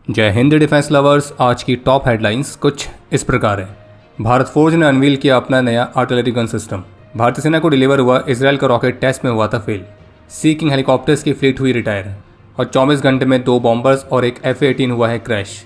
जय Hind defence lovers. आज की टॉप हेडलाइंस कुछ इस प्रकार है। भारत फोर्ज ने अनवील किया अपना नया आर्टिलरी गन सिस्टम। भारतीय सेना को डिलीवर हुआ इजराइल का रॉकेट टेस्ट में हुआ था फेल। सी किंग हेलीकॉप्टर्स की फ्लीट हुई रिटायर और 24 घंटे में 2 बॉम्बर्स और एक F-18 हुआ है क्रैश।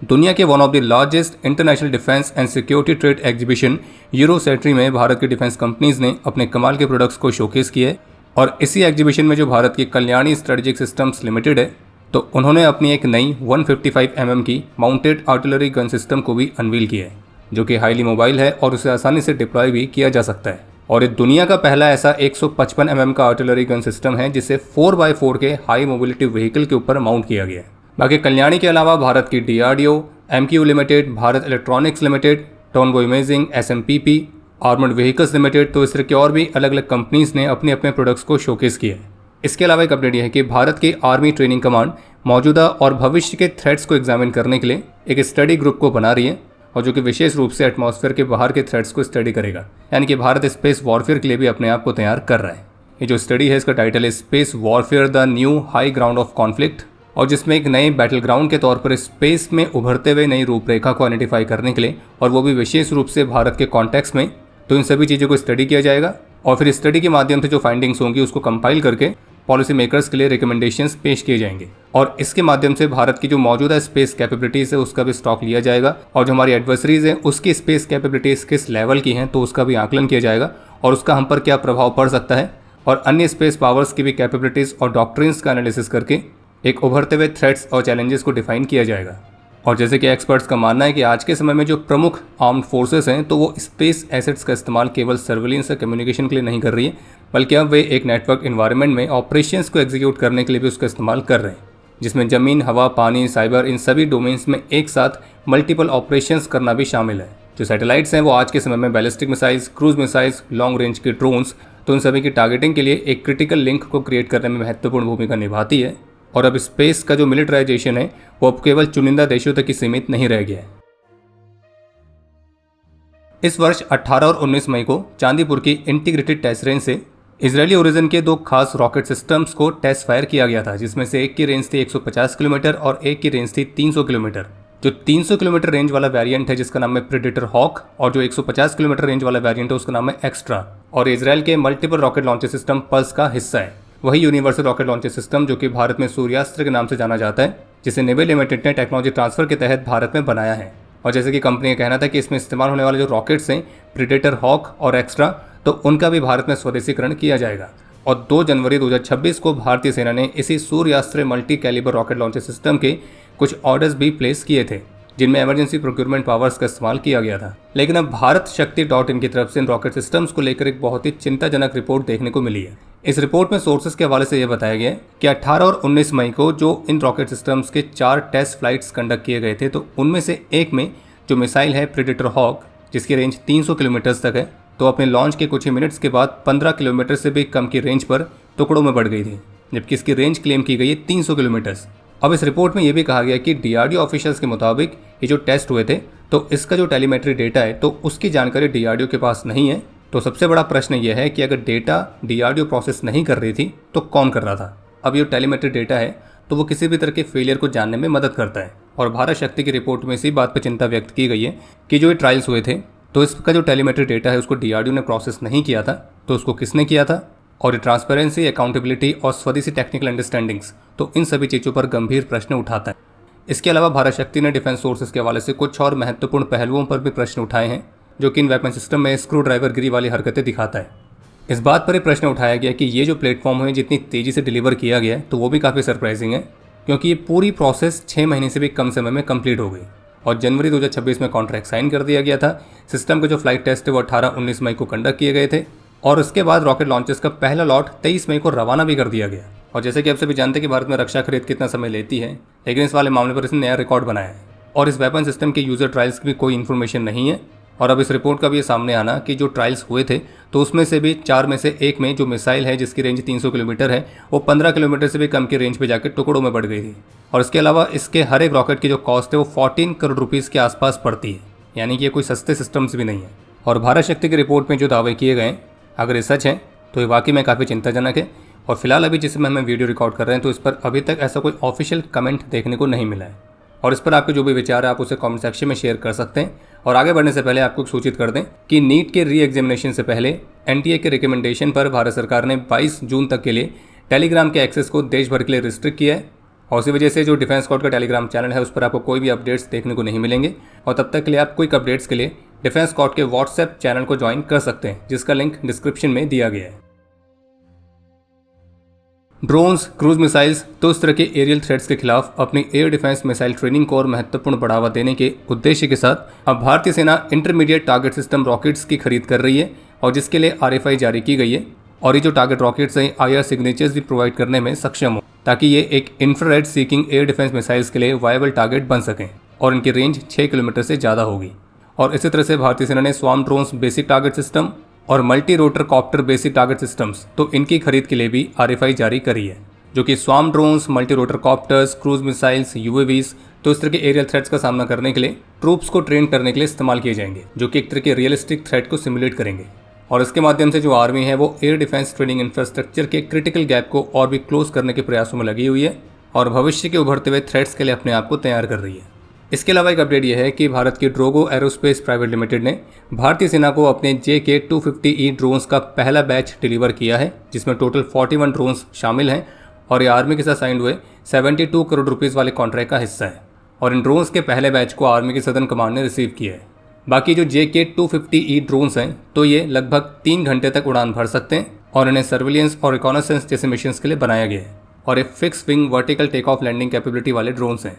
दुनिया के one of the largest international defence and security trade exhibition Eurosatory में भारत की डिफेंस कंपनीज ने अपने कमाल के प्रोडक्ट्स को शोकेस किए और इसी एग्जीबिशन में जो भारत की कल्याणी स्ट्रेटेजिक सिस्टम्स लिमिटेड है तो उन्होंने अपनी एक नई 155 mm की माउंटेड आर्टिलरी गन सिस्टम को भी अनवील किया है, जो कि हाईली मोबाइल है और उसे आसानी से डिप्लॉय भी किया जा सकता है। और ये दुनिया का पहला ऐसा 155 mm का आर्टिलरी गन सिस्टम है जिसे 4x4 के हाई मोबिलिटी व्हीकल के ऊपर माउंट किया गया है। बाकी कल्याणी के अलावा भारत की DRDO, MQ limited, Bharat electronics limited, टोनगो imaging, SMPP, armoured vehicles limited, तो इस तरह की और भी अलग अलग कंपनीज ने अपने अपने प्रोडक्ट्स को शोकेस किया है। इसके अलावा एक अपडेट यह है कि भारत की आर्मी ट्रेनिंग कमांड मौजूदा और भविष्य के थ्रेट्स को एग्जामिन करने के लिए एक स्टडी ग्रुप को बना रही है और जो कि विशेष रूप से एटमॉस्फेयर के बाहर के थ्रेट्स को स्टडी करेगा। यानी कि भारत स्पेस वॉरफेयर के लिए भी अपने आप को तैयार कर रहा है। ये जो स्टडी है इसका टाइटल है space warfare the new high ground of conflict, और जिसमें एक नए बैटल ग्राउंड के तौर पर स्पेस में उभरते हुए नई रूपरेखा को आइडेंटिफाई करने के लिए, और वो भी विशेष रूप से भारत के कॉन्टेक्स्ट में, तो इन सभी चीज़ों को स्टडी किया जाएगा और फिर स्टडी के माध्यम से जो फाइंडिंग्स होंगी उसको कंपाइल करके पॉलिसी मेकर्स के लिए रिकमेंडेशंस पेश किए जाएंगे और इसके माध्यम से भारत की जो मौजूदा स्पेस कैपेबिलिटीज़ है उसका भी स्टॉक लिया जाएगा और जो हमारी एडवर्सरीज है उसकी स्पेस कैपेबिलिटीज़ किस लेवल की हैं तो उसका भी आकलन किया जाएगा और उसका हम पर क्या प्रभाव पड़ सकता है, और अन्य स्पेस पावर्स की भी कैपेबिलिटीज़ और डॉक्ट्रिन्स का एनालिसिस करके एक उभरते हुए थ्रेट्स और चैलेंजेस को डिफाइन किया जाएगा। और जैसे कि एक्सपर्ट्स का मानना है कि आज के समय में जो प्रमुख आर्म्ड फोर्सेस हैं तो वो स्पेस एसेट्स का इस्तेमाल केवल सर्विलेंस या कम्युनिकेशन के लिए नहीं कर रही है, बल्कि अब वे एक नेटवर्क इन्वायरमेंट में ऑपरेशंस को एग्जीक्यूट करने के लिए भी उसका इस्तेमाल कर रहे हैं, जिसमें ज़मीन, हवा, पानी, साइबर, इन सभी डोमेन्स में एक साथ मल्टीपल ऑपरेशंस करना भी शामिल है। जो सैटेलाइट्स हैं वो आज के समय में ballistic missiles, cruise missiles, long range के ड्रोन्स, तो इन सभी की टारगेटिंग के लिए एक क्रिटिकल लिंक को क्रिएट करने में महत्वपूर्ण भूमिका निभाती है। और अब स्पेस का जो मिलिटराइजेशन है वो अब केवल चुनिंदा देशों तक ही सीमित नहीं रह गया है। इस वर्ष 18 और 19 मई को चांदीपुर की इंटीग्रेटेड टेस्ट रेंज से इजरायली ओरिजिन के 2 खास रॉकेट सिस्टम्स को टेस्ट फायर किया गया था, जिसमें से एक की रेंज थी 150 किलोमीटर और एक की रेंज थी 300 किलोमीटर। जो 300 किलोमीटर रेंज वाला वेरिएंट है जिसका नाम है प्रेडेटर हॉक, और जो 150 किलोमीटर रेंज वाला वेरिएंट है उसका नाम है एक्स्ट्रा, और इजरायल के multiple rocket launcher system pulse का हिस्सा है। वही यूनिवर्सल रॉकेट लॉन्चर सिस्टम जो कि भारत में सूर्यास्त्र के नाम से जाना जाता है, जिसे नेवल लिमिटेड ने टेक्नोलॉजी ट्रांसफर के तहत भारत में बनाया है। और जैसे कि कंपनी का कहना था कि इसमें इस्तेमाल होने वाले जो रॉकेट्स हैं प्रेडेटर हॉक और एक्स्ट्रा, तो उनका भी भारत में स्वदेशीकरण किया जाएगा। और 2 जनवरी 2026 को भारतीय सेना ने इसी Suryastra multi calibre rocket launcher system के कुछ ऑर्डर्स भी प्लेस किए थे, जिनमें इमरजेंसी प्रोक्योरमेंट पावर्स का इस्तेमाल किया गया था। लेकिन अब भारत शक्ति.in की तरफ से इन रॉकेट सिस्टम्स को लेकर एक बहुत ही चिंताजनक रिपोर्ट देखने को मिली है। इस रिपोर्ट में सोर्सेस के हवाले से यह बताया गया है कि 18 और 19 मई को जो इन रॉकेट सिस्टम्स के 4 टेस्ट फ्लाइट्स कंडक्ट किए गए थे, तो उनमें से एक में जो मिसाइल है प्रेडेटर हॉक, जिसकी रेंज 300 किलोमीटर तक है, तो अपने लॉन्च के कुछ ही मिनट्स के बाद 15 किलोमीटर से भी कम की रेंज पर टुकड़ों में बढ़ गई थी, जबकि इसकी रेंज क्लेम की गई है 300 किलोमीटर। अब इस रिपोर्ट में यह भी कहा गया कि DRDO ऑफिशियल्स के मुताबिक ये जो टेस्ट हुए थे तो इसका जो टेलीमेट्री डेटा है तो उसकी जानकारी DRDO के पास नहीं है। तो सबसे बड़ा प्रश्न यह है कि अगर डेटा DRDO प्रोसेस नहीं कर रही थी तो कौन कर रहा था। अब ये टेलीमेट्री डेटा है तो वो किसी भी तरह के फेलियर को जानने में मदद करता है, और भारत शक्ति की रिपोर्ट में इसी बात पर चिंता व्यक्त की गई है कि जो ये ट्रायल्स हुए थे तो इसका जो टेलीमेट्री डेटा है उसको DRDO ने प्रोसेस नहीं किया था, तो उसको किसने किया था, और ये ट्रांसपेरेंसी, अकाउंटेबिलिटी और स्वदेशी टेक्निकल अंडरस्टैंडिंग्स, तो इन सभी चीज़ों पर गंभीर प्रश्न उठाता है। इसके अलावा भारत शक्ति ने डिफेंस सोर्सेज के हवाले से कुछ और महत्वपूर्ण पहलुओं पर भी प्रश्न उठाए हैं, जो कि इन वेपन सिस्टम में स्क्रू ड्राइवर गिरी वाली हरकतें दिखाता है। इस बात पर प्रश्न उठाया गया कि ये जो प्लेटफॉर्म है जितनी तेज़ी से डिलीवर किया गया है तो वो भी काफ़ी सरप्राइजिंग है, क्योंकि ये पूरी प्रोसेस 6 महीने से भी कम समय में कंप्लीट हो गई और जनवरी 2026 में कॉन्ट्रैक्ट साइन कर दिया गया था। सिस्टम के जो फ्लाइट टेस्ट है वो 18-19 मई को कंडक्ट किए गए थे और उसके बाद रॉकेट लॉन्चर्स का पहला लॉट 23 मई को रवाना भी कर दिया गया। और जैसे कि आप सभी जानते हैं कि भारत में रक्षा खरीद कितना समय लेती है, लेकिन इस वाले मामले पर इसने नया रिकॉर्ड बनाया है और इस वेपन सिस्टम के यूज़र ट्रायल्स की भी कोई इन्फॉर्मेशन नहीं है। और अब इस रिपोर्ट का भी ये सामने आना कि जो ट्रायल्स हुए थे तो उसमें से भी 4 में से एक में जो मिसाइल है जिसकी रेंज 300 किलोमीटर है वो 15 किलोमीटर से भी कम की रेंज पे जाकर टुकड़ों में बढ़ गई थी। और इसके अलावा इसके हर एक रॉकेट की जो कॉस्ट है वो 14 करोड़ रुपीज़ के आसपास पड़ती है, यानी कि ये कोई सस्ते सिस्टम्स भी नहीं है। और भारत शक्ति की रिपोर्ट में जो दावे किए गए अगर ये सच है तो ये वाकई में काफ़ी चिंताजनक है। और फिलहाल अभी जिस समय हम वीडियो रिकॉर्ड कर रहे हैं तो इस पर अभी तक ऐसा कोई ऑफिशियल कमेंट देखने को नहीं मिला है। और इस पर आपके जो भी विचार है आप उसे कमेंट सेक्शन में शेयर कर सकते हैं। और आगे बढ़ने से पहले आपको सूचित कर दें कि नीट के री एग्जामिनेशन से पहले एनटीए के रिकमेंडेशन पर भारत सरकार ने 22 जून तक के लिए टेलीग्राम के एक्सेस को देश भर के लिए रिस्ट्रिक्ट किया है। और उसी वजह से जो डिफेंस स्क्वाड का टेलीग्राम चैनल है उस पर आपको कोई भी अपडेट्स देखने को नहीं मिलेंगे। और तब तक के लिए आप क्विक अपडेट्स के लिए डिफेंस स्क्वाड के व्हाट्सएप चैनल को ज्वाइन कर सकते हैं, जिसका लिंक डिस्क्रिप्शन में दिया गया है। ड्रोन्स, क्रूज मिसाइल्स तो इस तरह के एरियल थ्रेट्स के खिलाफ अपनी एयर डिफेंस मिसाइल ट्रेनिंग को और महत्वपूर्ण बढ़ावा देने के उद्देश्य के साथ अब भारतीय सेना इंटरमीडिएट टारगेट सिस्टम रॉकेट्स की खरीद कर रही है और जिसके लिए RFI जारी की गई है। और ये जो टारगेट रॉकेट्स हैं IR सिग्नेचर्स भी प्रोवाइड करने में सक्षम हो ताकि ये एक infrared seeking air defence missiles के लिए वायबल टारगेट बन सकें और इनकी रेंज 6 किलोमीटर से ज़्यादा होगी। और इसी तरह से भारतीय सेना ने swarm drones basic target system और multi rotor copter basic target systems तो इनकी खरीद के लिए भी RFI जारी करी है, जो कि swarm drones, multi rotor copters, cruise missiles, UAVs तो इस तरह के एरियल थ्रेट्स का सामना करने के लिए ट्रूप्स को ट्रेन करने के लिए इस्तेमाल किए जाएंगे, जो कि एक तरह के रियलिस्टिक थ्रेट को सिमुलेट करेंगे। और इसके माध्यम से जो आर्मी है वो एयर डिफेंस ट्रेनिंग इंफ्रास्ट्रक्चर के क्रिटिकल गैप को और भी क्लोज करने के प्रयासों में लगी हुई है और भविष्य के उभरते हुए थ्रेट्स के लिए अपने आप को तैयार कर रही है। इसके अलावा एक अपडेट यह है कि भारत की ड्रोगो एरोस्पेस प्राइवेट लिमिटेड ने भारतीय सेना को अपने JK-250E ड्रोन्स का पहला बैच डिलीवर किया है, जिसमें टोटल 41 ड्रोन्स शामिल हैं और ये आर्मी के साथ साइन हुए 72 करोड़ रुपीज़ वाले कॉन्ट्रैक्ट का हिस्सा है। और इन ड्रोन्स के पहले बैच को आर्मी की सदर्न कमांड ने रिसीव किया है। बाकी जो JK-250E ड्रोन्स हैं तो ये लगभग 3 घंटे तक उड़ान भर सकते हैं और इन्हें सर्विलियंस और रिकॉनेसेंस जैसे मिशंस के लिए बनाया गया है और एक fix wing vertical take off landing capability वाले ड्रोन्स हैं।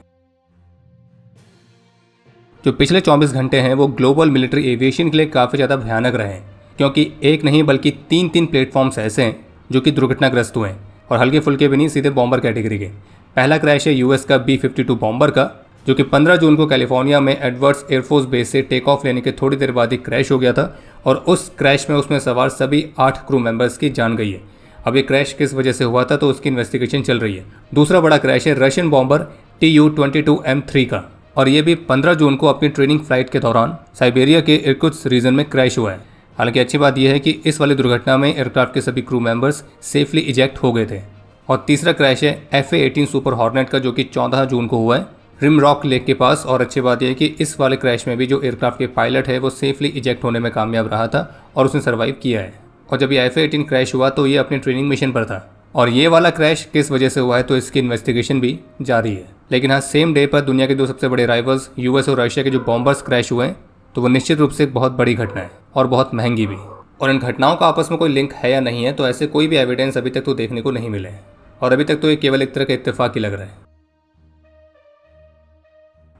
जो पिछले 24 घंटे हैं वो ग्लोबल मिलिट्री एविएशन के लिए काफ़ी ज़्यादा भयानक रहे हैं, क्योंकि एक नहीं बल्कि 3 प्लेटफॉर्म्स ऐसे हैं जो कि दुर्घटनाग्रस्त हुए हैं और हल्के फुल्के भी नहीं, सीधे बॉम्बर कैटेगरी के। पहला क्रैश है US का B-52 बॉम्बर का, जो कि 15 जून को कैलिफोर्निया में एडवर्ड्स एयरफोर्स बेस से टेक ऑफ लेने के थोड़ी देर बाद ही क्रैश हो गया था और उस क्रैश में उसमें सवार सभी 8 क्रू मेंबर्स की जान गई है। अब ये क्रैश किस वजह से हुआ था तो उसकी इन्वेस्टिगेशन चल रही है। दूसरा बड़ा क्रैश है रशियन बॉम्बर Tu-22M3 का और ये भी 15 जून को अपनी ट्रेनिंग फ्लाइट के दौरान साइबेरिया के इर्कुत्स्क रीजन में क्रैश हुआ है। हालांकि अच्छी बात यह है कि इस वाली दुर्घटना में एयरक्राफ्ट के सभी क्रू मेंबर्स सेफली इजेक्ट हो गए थे। और तीसरा क्रैश है FA-18 सुपर हॉर्नेट का, जो कि 14 जून को हुआ है रिमरॉक लेक के पास। और अच्छी बात यह है कि इस वाले क्रैश में भी जो एयरक्राफ्ट के पायलट है वो सेफली इजेक्ट होने में कामयाब रहा था और उसने सर्वाइव किया है। और जब ये FA-18 क्रैश हुआ तो ये अपनी ट्रेनिंग मिशन पर था और ये वाला क्रैश किस वजह से हुआ है तो इसकी इन्वेस्टिगेशन भी जारी है। लेकिन हाँ, सेम डे पर दुनिया के 2 सबसे बड़े राइवल्स US और रशिया के जो बॉम्बर्स क्रैश हुए हैं तो वो निश्चित रूप से एक बहुत बड़ी घटना है और बहुत महंगी भी। और इन घटनाओं का आपस में कोई लिंक है या नहीं है तो ऐसे कोई भी एविडेंस अभी तक तो देखने को नहीं मिले हैं और अभी तक तो ये केवल एक तरह का इत्तेफाक ही लग रहा है।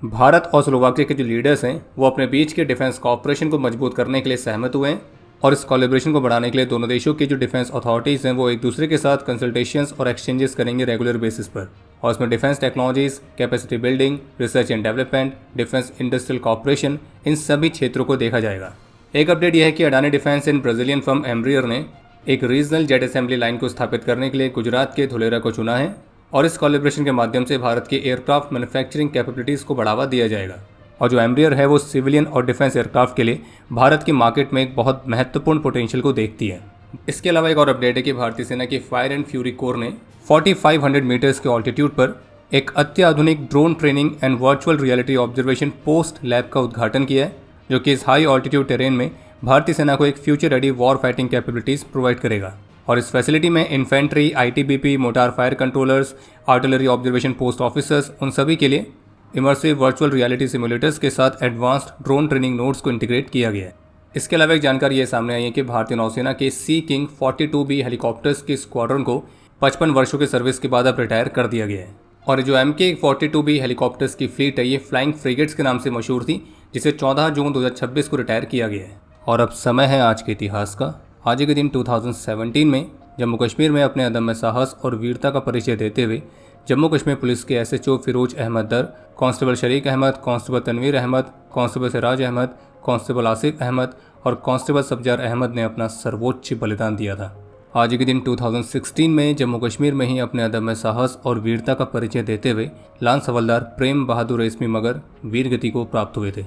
भारत और स्लोवाकिया के जो लीडर्स हैं वो अपने बीच के डिफेंस कॉपरेशन को मजबूत करने के लिए सहमत हुए हैं और इस कोलैबोरेशन को बढ़ाने के लिए दोनों देशों की जो डिफेंस अथॉरिटीज़ हैं वो एक दूसरे के साथ कंसल्टेशंस और एक्सचेंजेस करेंगे रेगुलर बेसिस पर। और इसमें defence technologies, capacity building, research and development, defence industrial cooperation, इन सभी क्षेत्रों को देखा जाएगा। एक अपडेट यह है कि Adani defence and Brazilian firm Embraer ने एक रीजनल जेट असेंबली लाइन को स्थापित करने के लिए गुजरात के धुलेरा को चुना है और इस कोलैबोरेशन के माध्यम से भारत के एयरक्राफ्ट मैन्युफैक्चरिंग कैपेबिलिटीज़ को बढ़ावा दिया जाएगा। और जो एम्ब्रियर है वो सिविलियन और डिफेंस एयरक्राफ्ट के लिए भारत की मार्केट में एक बहुत महत्वपूर्ण पोटेंशियल को देखती है। इसके अलावा एक और अपडेट है कि भारतीय सेना की फायर एंड फ्यूरी कोर ने 4500 मीटर्स के ऑल्टीट्यूड पर एक अत्याधुनिक drone training and virtual reality observation post lab का उद्घाटन किया है, जो कि इस हाई ऑल्टीट्यूड टेरेन में भारतीय सेना को एक future ready war fighting capabilities provide करेगा। और इस फैसिलिटी में infantry, ITBP, motor fire controllers, artillery observation post officers, उन सभी के लिए इमर्सिव वर्चुअल रियलिटी सिमुलेटर्स के साथ एडवांस्ड ड्रोन ट्रेनिंग नोड्स को इंटीग्रेट किया गया है। इसके अलावा एक जानकारी ये सामने आई है कि भारतीय नौसेना के सी किंग 42B हेलीकॉप्टर्स के स्क्वाड्रन को 55 वर्षों की सर्विस के बाद अब रिटायर कर दिया गया है। और जो MK-42B हेलीकॉप्टर्स की फ्लीट है ये फ्लाइंग फ्रिगेट्स के नाम से मशहूर थी, जिसे 14 जून 2026 को रिटायर किया गया है। और अब समय है आज के इतिहास का। आज के दिन 2017 में जम्मू कश्मीर में अपने अदम्य साहस और वीरता का परिचय देते हुए जम्मू कश्मीर पुलिस के SHO Firoz Ahmad Dar, constable Shariq Ahmad, constable Tanveer Ahmad, constable Siraj Ahmad, constable Asif Ahmad और कांस्टेबल सब्जार अहमद ने अपना सर्वोच्च बलिदान दिया था। आज के दिन 2016 में जम्मू कश्मीर में ही अपने अदम्य साहस और वीरता का परिचय देते हुए लांस हवलदार प्रेम बहादुर रेशमी मगर वीर गति को प्राप्त हुए थे।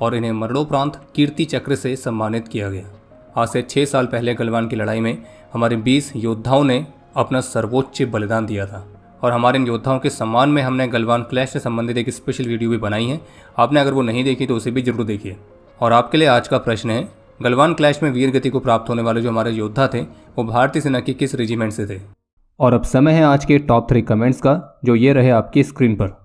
और इन्हें मरणोपरांत कीर्ति चक्र से सम्मानित किया गया। आज से 6 साल पहले गलवान की लड़ाई में हमारे 20 योद्धाओं ने अपना सर्वोच्च बलिदान दिया था और हमारे इन योद्धाओं के सम्मान में हमने गलवान क्लैश से संबंधित एक स्पेशल वीडियो भी बनाई है। आपने अगर वो नहीं देखी तो उसे भी जरूर देखिए। और आपके लिए आज का प्रश्न है, गलवान क्लैश में वीर गति को प्राप्त होने वाले जो हमारे योद्धा थे वो भारतीय सेना की किस रेजिमेंट से थे। और अब समय है आज के टॉप 3 कमेंट्स का, जो ये रहे आपकी स्क्रीन पर।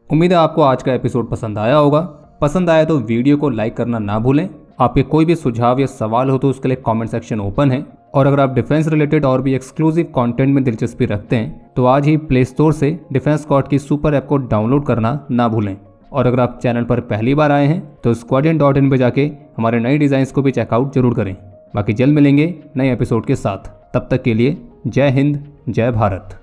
उम्मीद है आपको आज का एपिसोड पसंद आया होगा। पसंद आया तो वीडियो को लाइक करना ना भूलें। आपके कोई भी सुझाव या सवाल हो तो उसके लिए कमेंट सेक्शन ओपन है। और अगर आप डिफेंस रिलेटेड और भी एक्सक्लूसिव कंटेंट में दिलचस्पी रखते हैं तो आज ही प्ले स्टोर से डिफेंस स्क्वाड की सुपर ऐप को डाउनलोड करना ना भूलें। और अगर आप चैनल पर पहली बार आए हैं तो squadron.in पे जाके हमारे नए डिज़ाइंस को भी चेकआउट जरूर करें। बाकी जल्द मिलेंगे नए एपिसोड के साथ। तब तक के लिए जय हिंद, जय भारत।